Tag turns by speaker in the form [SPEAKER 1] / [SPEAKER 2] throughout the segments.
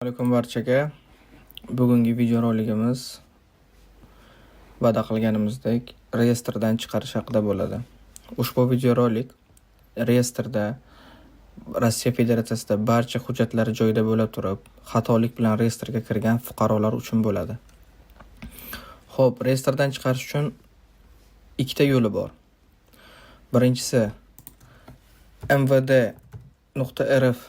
[SPEAKER 1] Assalomu barchaga. Bugungi videorolikimiz va'da qilganimizdek reyestrdan chiqarish haqida bo'ladi. Ushbu videorolik reyestrda Rossiya Federatsiyasida barcha hujjatlar joyida bo'la turib, xatolik bilan reyestrga kirgan fuqarolar uchun bo'ladi. Xo'p, reyestrdan chiqarish uchun ikkita yo'li bor. Birinchisi mvd.rf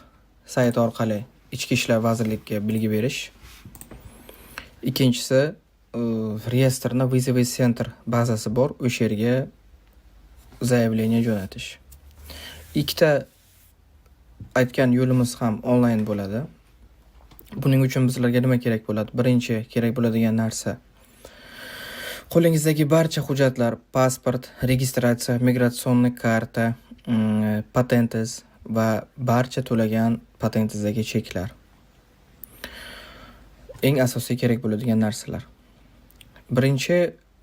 [SPEAKER 1] sayti orqali Ichki ishlar vazirligiga bilgi berish. Ikkinchisi reyestrni Vizovый center bazasi bor, o'sha yerga zaявление jo'natish. Ikkita aytgan yo'limiz ham onlayn bo'ladi. Buning uchun bizlarga nima kerak bo'ladi? Birinchi kerak bo'ladigan narsa qo'lingizdagi barcha hujjatlar, pasport, registratsiya, migratsion karta, patentingiz va barcha to'lagan patentingizdagi cheklar. Eng asosiy kerak bo'ladigan narsalar. Birinchi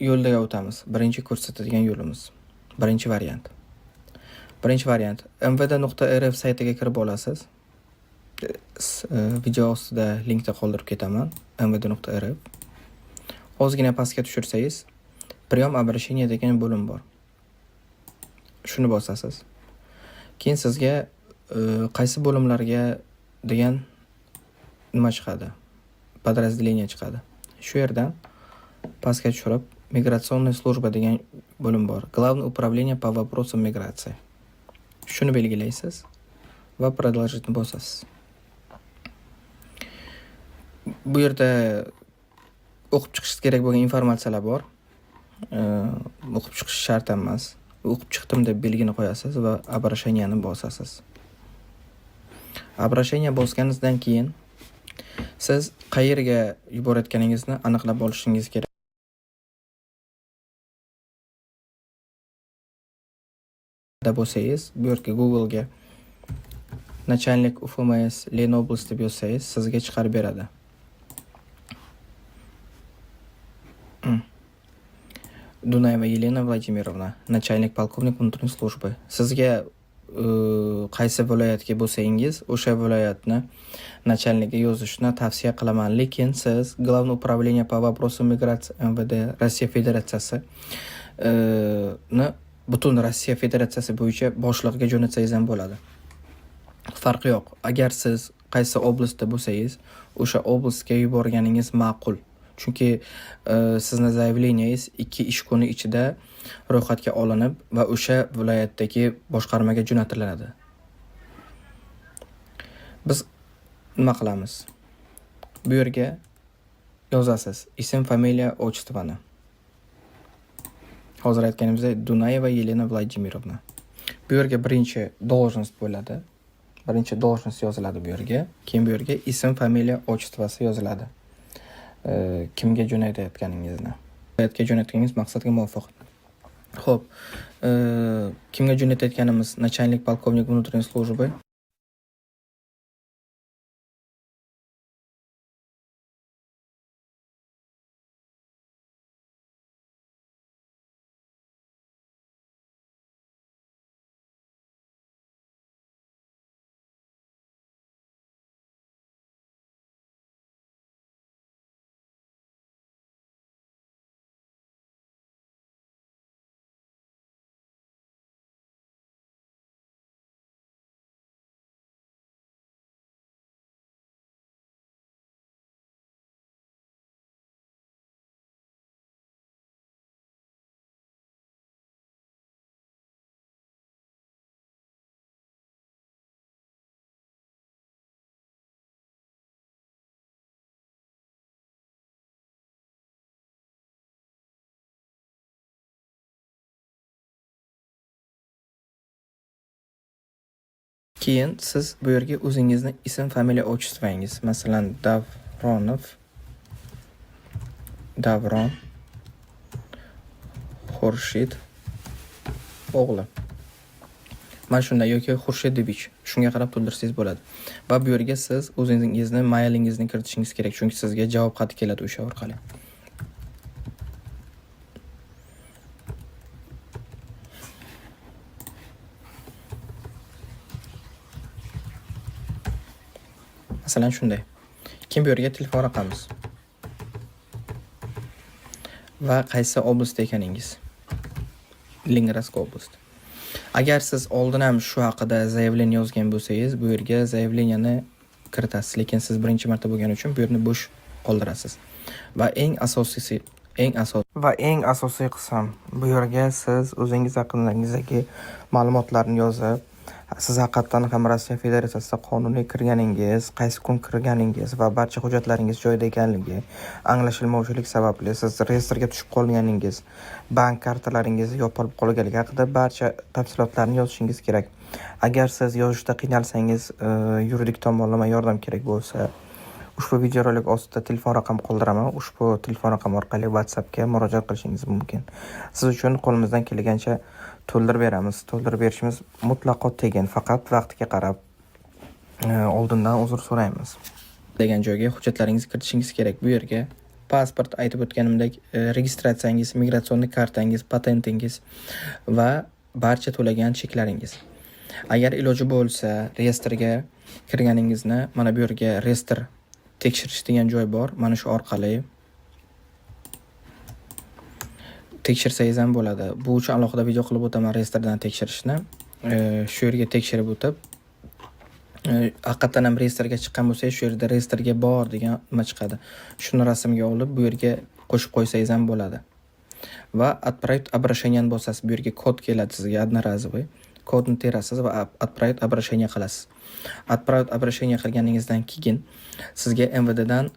[SPEAKER 1] yo'lga o'tamiz. Birinchi ko'rsatadigan yo'limiz. Birinchi variant. mvd.rf saytiga kirib olasiz. Video ostida linkda qoldirib ketaman. mvd.rf. Ozgina pastga tushirsangiz, Priyom обращения degan bo'lim bor. Shuni bosasiz. Keyin sizga qaysi bo'limlarga degan nima chiqadi? Подразделение chiqadi. Shu yerdan pastga tushirib, Миграционная служба degan bo'lim bor. Главное управление по вопросам миграции. Shuni belgilaysiz va продолжить bosasiz. Bu yerda o'qib chiqish kerak bo'lgan informatsiyalar bor. O'qib chiqish shart emas. O'qib chiqdim deb belgini qo'yasiz va обращениeni bosasiz. Обращение bosganingizdan keyin siz qayerga yuborayotganingizni aniqlab olishingiz kerak. Bo'lsangiz, bu yerga Google'ga начальник УФМС Ленобласть deb yozsangiz, sizga chiqarib beradi. Дунаева Елена Владимировна, начальник полковник внутренней службы. Sizga qaysi viloyatga bo'lsangiz, o'sha viloyatni начальниgiga yozishni tavsiya qilaman. Lekin siz Главное управление по вопросам миграции МВД Rossiya Federatsiyasi butun Rossiya Federatsiyasi bo'yicha boshlig'iga jo'natsangiz ham bo'ladi. Farqi yo'q. Agar siz qaysi oblastda bo'lsangiz, o'sha oblastga yuborganingiz ma'qul. Chunki sizni zaявлениеңiz 2 ish kuni ichida ro'yxatga olinib va o'sha viloyatdagi boshqarmaga jo'natiladi. Biz nima qilamiz? Bu yerga yozasiz ism, familiya, отчествоni. Hozir aytganimizdek Dunayeva Yelena Vladimirovna. Bu yerga birinchi должность bo'ladi. Birinchi должность yoziladi bu yerga. Keyin bu yerga ism, familiya, отчествоsi yoziladi. Kimga jo'natayotganingizni. Viloyatga jo'natganingiz maqsadga muvofiq. Xo'p, kimga jo'natayotganimiz начальник полковник внутренней службы. Keyin siz bu yerga o'zingizni ism, familiya, отчествоңiz, masalan, Davron Xurshid o'g'li. Mana shunday yoki Xurshidovich, shunga qarab to'ldirsangiz bo'ladi. Va bu yerga siz o'zingizni mailingizni kiritishingiz kerak, chunki sizga javob xati keladi o'sha orqali. Masalan shunday. keyin bu yerga telefon raqamingiz va qaysi oblastda ekaningiz. Leningrad oblast. Agar siz oldin ham shu haqida zaявleniya yozgan bo'lsangiz, bu yerga zaявleniyani kiritasiz, lekin siz birinchi marta bo'lgani uchun bu yerni bo'sh qoldirasiz. Va eng asosiy qism, bu yerga siz o'zingiz haqingizdagi ma'lumotlarni yozib, siz haqiqatan ham Rossiya Federatsiyasida qonuniy kirganingiz, qaysi kun kirganingiz va barcha hujjatlaringiz joyida ekanligi, anglashilmovchilik sababli siz reyestrga tushib qolganingiz, bank kartalaringiz yopilib qolganligi haqida barcha tafsilotlarni yozishingiz kerak. Agar siz yozishda qiynalsangiz, yuridik tomonlama yordam kerak bo'lsa, ushbu videorolik ostida telefon raqam qoldiraman. Ushbu telefon raqami orqali WhatsAppga murojaat qilishingiz mumkin. Siz uchun qo'limizdan kelgancha to'ldirib beramiz. To'ldirib berishimiz mutlaqo tekin, faqat vaqtiga qarab oldindan uzr so'raymiz. Degan joyga hujjatlaringizni kiritishingiz kerak. Bu yerga pasport, aytib o'tganimdek, registratsiyangiz, migratsion kartangiz, patentingiz va barcha to'lagan cheklaringiz. Agar iloji bo'lsa, reyestrga kirganingizni, mana bu yerga reyestr tekshirish degan joy bor. Mana shu orqali tekshirsangiz ham bo'ladi. Bu uchun alohida video qilib o'taman reyestrdan tekshirishni. Shu yerga tekshirib o'tib, haqiqatan ham reyestrga chiqqan bo'lsangiz, shu yerda reyestrga bor degan nima chiqadi. Shuni rasmga olib, bu yerga qo'shib qo'ysangiz ham bo'ladi. Va отправить обращение bosasiz. Bu yerga kod keladi sizga одноразовый. Kodni terasiz va отправить обращение qilasiz. Отправить обращение qilganingizdan keyin sizga MVDdan